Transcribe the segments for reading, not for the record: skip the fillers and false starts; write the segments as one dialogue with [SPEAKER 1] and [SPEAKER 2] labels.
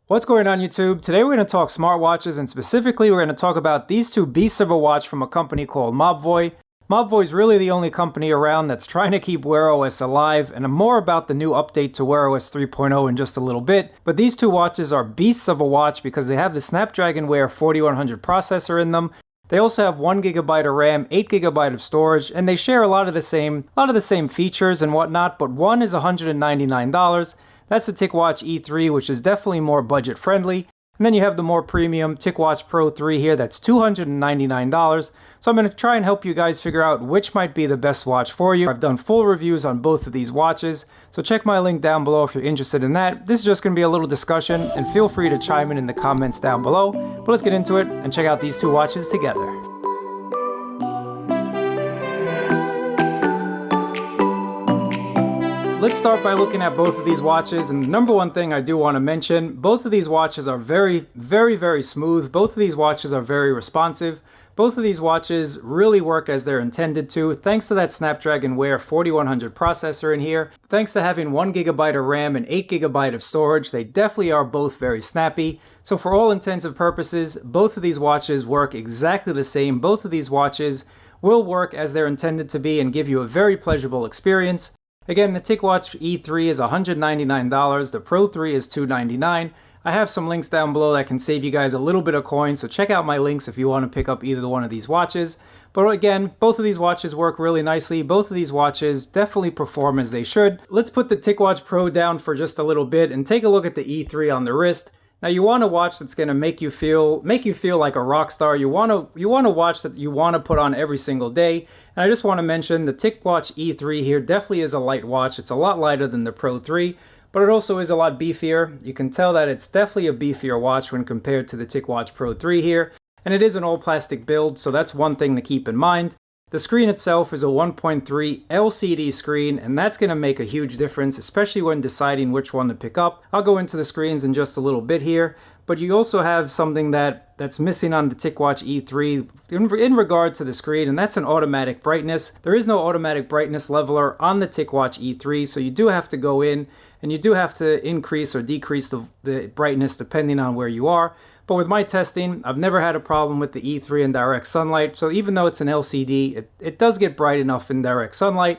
[SPEAKER 1] What's going on YouTube? Today we're going to talk smartwatches, and specifically we're going to talk about these two beasts of a watch from a company called Mobvoi. Mobvoi is really the only company around that's trying to keep WearOS alive, and more about the new update to WearOS 3.0 in just a little bit. But these two watches are beasts of a watch because they have the SnapDragon Wear 4100 processor in them. They also have 1 GB of RAM, 8 GB of storage, and they share a lot of the same features and whatnot, but one is $199. That's the TicWatch E3, which is definitely more budget friendly. And then you have the more premium TicWatch Pro 3 here, that's $299. So I'm going to try and help you guys figure out which might be the best watch for you. I've done full reviews on both of these watches, so check my link down below if you're interested in that. This is just going to be a little discussion, and feel free to chime in the comments down below. But let's get into it and check out these two watches together. Let's start by looking at both of these watches, and the number one thing I do want to mention, both of these watches are very smooth. Both of these watches are very responsive. Both of these watches really work as they're intended to, thanks to that SnapDragon Wear 4100 processor in here. Thanks to having 1 GB of RAM and 8 GB of storage, they definitely are both very snappy. So for all intents and purposes, both of these watches work exactly the same. Both of these watches will work as they're intended to be and give you a very pleasurable experience. Again, the TicWatch E3 is $199, the Pro 3 is $299. I have some links down below that can save you guys a little bit of coin, so check out my links if you want to pick up either one of these watches. But again, both of these watches work really nicely. Both of these watches definitely perform as they should. Let's put the TicWatch Pro down for just a little bit and take a look at the E3 on the wrist. Now you want a watch that's going to make you feel like a rock star. You want a watch that you want to put on every single day. And I just want to mention the TicWatch E3 here definitely is a light watch. It's a lot lighter than the Pro 3, but it also is a lot beefier. You can tell that it's definitely a beefier watch when compared to the TicWatch Pro 3 here. And it is an all plastic build, so that's one thing to keep in mind. The screen itself is a 1.3 LCD screen, and that's going to make a huge difference, especially when deciding which one to pick up. I'll go into the screens in just a little bit here, but you also have something that's missing on the TicWatch E3 in regard to the screen, and that's an automatic brightness. There is no automatic brightness leveler on the TicWatch E3, so you do have to go in and you do have to increase or decrease the brightness depending on where you are. But with my testing, I've never had a problem with the E3 in direct sunlight, so even though it's an LCD, it does get bright enough in direct sunlight.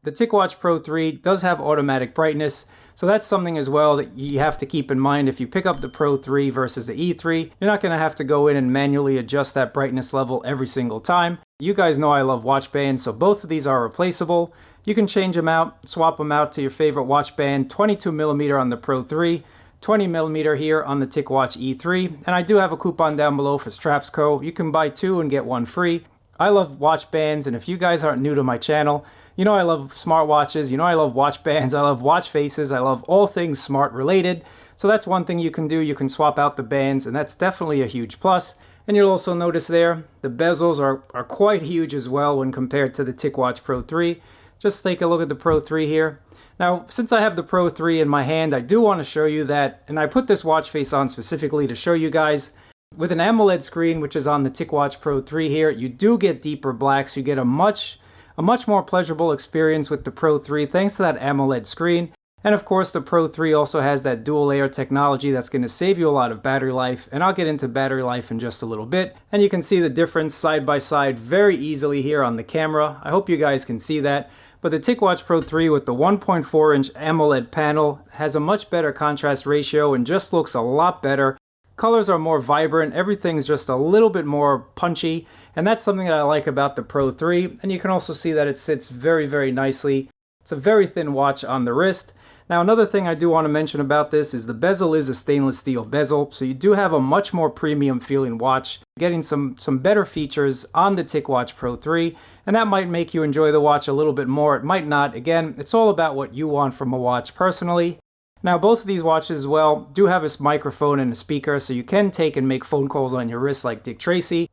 [SPEAKER 1] The TicWatch Pro 3 does have automatic brightness, so that's something as well that you have to keep in mind. If you pick up the Pro 3 versus the E3, you're not going to have to go in and manually adjust that brightness level every single time. You guys know I love watch bands, so both of these are replaceable. You can change them out, swap them out to your favorite watch band, 22mm on the Pro 3, 20mm here on the TicWatch E3, and I do have a coupon down below for StrapsCo. You can buy 2 and get 1 free. I love watch bands, and if you guys aren't new to my channel, you know I love smartwatches, you know I love watch bands, I love watch faces, I love all things smart related. So that's one thing you can do. You can swap out the bands, and that's definitely a huge plus. And you'll also notice there, the bezels are quite huge as well when compared to the TicWatch Pro 3. Just take a look at the Pro 3 here. Now, since I have the Pro 3 in my hand, I do want to show you that, and I put this watch face on specifically to show you guys, with an AMOLED screen, which is on the TicWatch Pro 3 here, you do get deeper blacks. You get a much more pleasurable experience with the Pro 3 thanks to that AMOLED screen. And of course, the Pro 3 also has that dual layer technology that's going to save you a lot of battery life, and I'll get into battery life in just a little bit. And you can see the difference side by side very easily here on the camera. I hope you guys can see that. But the TicWatch Pro 3 with the 1.4-inch AMOLED panel has a much better contrast ratio and just looks a lot better. Colors are more vibrant, everything's just a little bit more punchy, and that's something that I like about the Pro 3. And you can also see that it sits very nicely. It's a very thin watch on the wrist. Now, another thing I do want to mention about this is the bezel is a stainless steel bezel, so you do have a much more premium feeling watch, getting some better features on the TicWatch Pro 3, and that might make you enjoy the watch a little bit more. It might not. Again, it's all about what you want from a watch personally. Now, both of these watches as well do have a microphone and a speaker, so you can take and make phone calls on your wrist like Dick Tracy.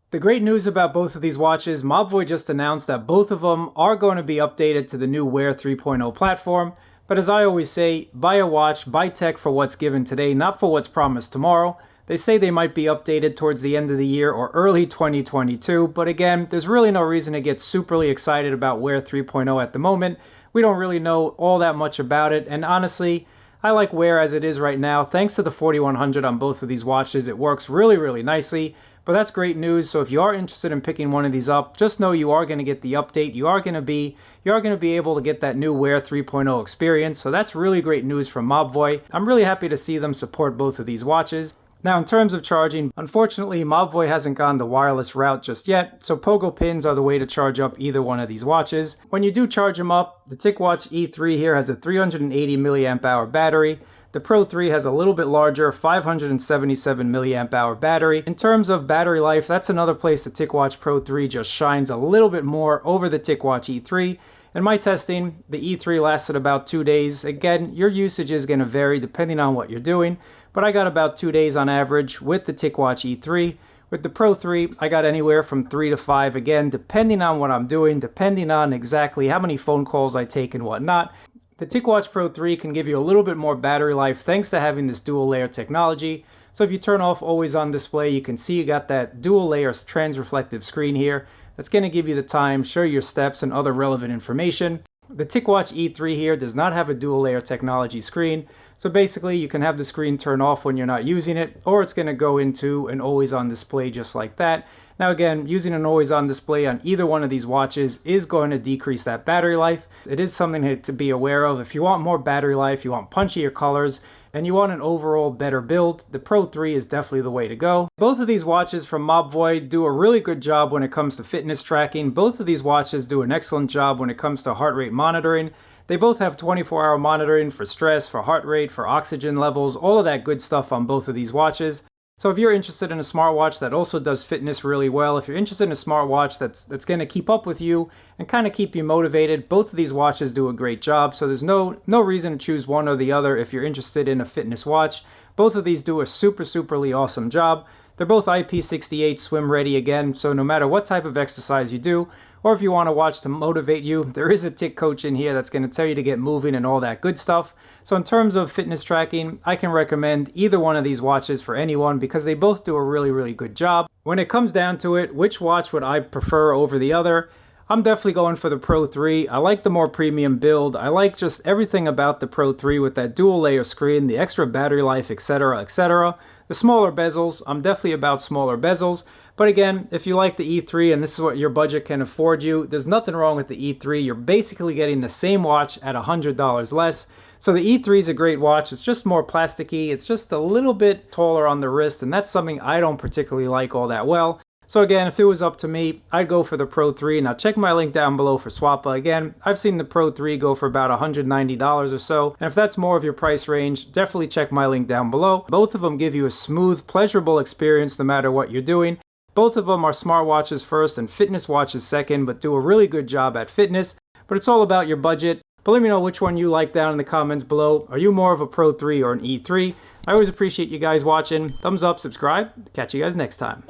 [SPEAKER 1] The great news about both of these watches, Mobvoi just announced that both of them are going to be updated to the new Wear 3.0 platform. But as I always say, buy a watch, buy tech for what's given today, not for what's promised tomorrow. They say they might be updated towards the end of the year or early 2022, but again, there's really no reason to get superly excited about Wear 3.0 at the moment. We don't really know all that much about it, and honestly, I like Wear as it is right now. Thanks to the 4100 on both of these watches, it works really, really nicely. But that's great news. So if you are interested in picking one of these up, just know you are going to get the update. You are going to be able to get that new Wear 3.0 experience. So that's really great news from Mobvoi. I'm really happy to see them support both of these watches. Now, in terms of charging, unfortunately, Mobvoi hasn't gone the wireless route just yet, so pogo pins are the way to charge up either one of these watches. When you do charge them up, the TicWatch E3 here has a 380 milliamp hour battery. The Pro 3 has a little bit larger 577 milliamp hour battery. In terms of battery life, that's another place the TicWatch Pro 3 just shines a little bit more over the TicWatch E3. In my testing, the E3 lasted about 2 days. Again, your usage is going to vary depending on what you're doing, but I got about 2 days on average with the TicWatch E3. With the Pro 3, I got anywhere from 3 to 5, again, depending on what I'm doing, depending on exactly how many phone calls I take and whatnot. The TicWatch Pro 3 can give you a little bit more battery life thanks to having this dual layer technology. So if you turn off always on display, you can see you got that dual layer trans-reflective screen here. That's going to give you the time, show your steps, and other relevant information. The TicWatch E3 here does not have a dual layer technology screen, so basically you can have the screen turn off when you're not using it, or it's going to go into an always on display just like that. Now again, using an always on display on either one of these watches is going to decrease that battery life. It is something to be aware of. If you want more battery life, you want punchier colors, and you want an overall better build, the Pro 3 is definitely the way to go. Both of these watches from Mobvoi do a really good job when it comes to fitness tracking. Both of these watches do an excellent job when it comes to heart rate monitoring. They both have 24-hour monitoring for stress, for heart rate, for oxygen levels, all of that good stuff on both of these watches. So if you're interested in a smartwatch that also does fitness really well, if you're interested in a smartwatch that's going to keep up with you and kind of keep you motivated, both of these watches do a great job. So there's no reason to choose one or the other if you're interested in a fitness watch. Both of these do a superly awesome job. They're both IP68 swim ready again, so no matter what type of exercise you do, or if you want to watch to motivate you, there is a Tic coach in here that's going to tell you to get moving and all that good stuff. So in terms of fitness tracking, I can recommend either one of these watches for anyone because they both do a really good job. When it comes down to it, which watch would I prefer over the other? I'm definitely going for the Pro 3. I like the more premium build. I like just everything about the Pro 3 with that dual layer screen, the extra battery life, etc, etc. The smaller bezels, I'm definitely about smaller bezels. But again, if you like the E3 and this is what your budget can afford you, there's nothing wrong with the E3. You're basically getting the same watch at $100 less. So the E3 is a great watch. It's just more plasticky. It's just a little bit taller on the wrist, and that's something I don't particularly like all that well. So again, if it was up to me, I'd go for the Pro 3. Now check my link down below for Swappa. Again, I've seen the Pro 3 go for about $190 or so. And if that's more of your price range, definitely check my link down below. Both of them give you a smooth, pleasurable experience no matter what you're doing. Both of them are smartwatches first and fitness watches second, but do a really good job at fitness. But it's all about your budget. But let me know which one you like down in the comments below. Are you more of a Pro 3 or an E3? I always appreciate you guys watching. Thumbs up, subscribe. Catch you guys next time.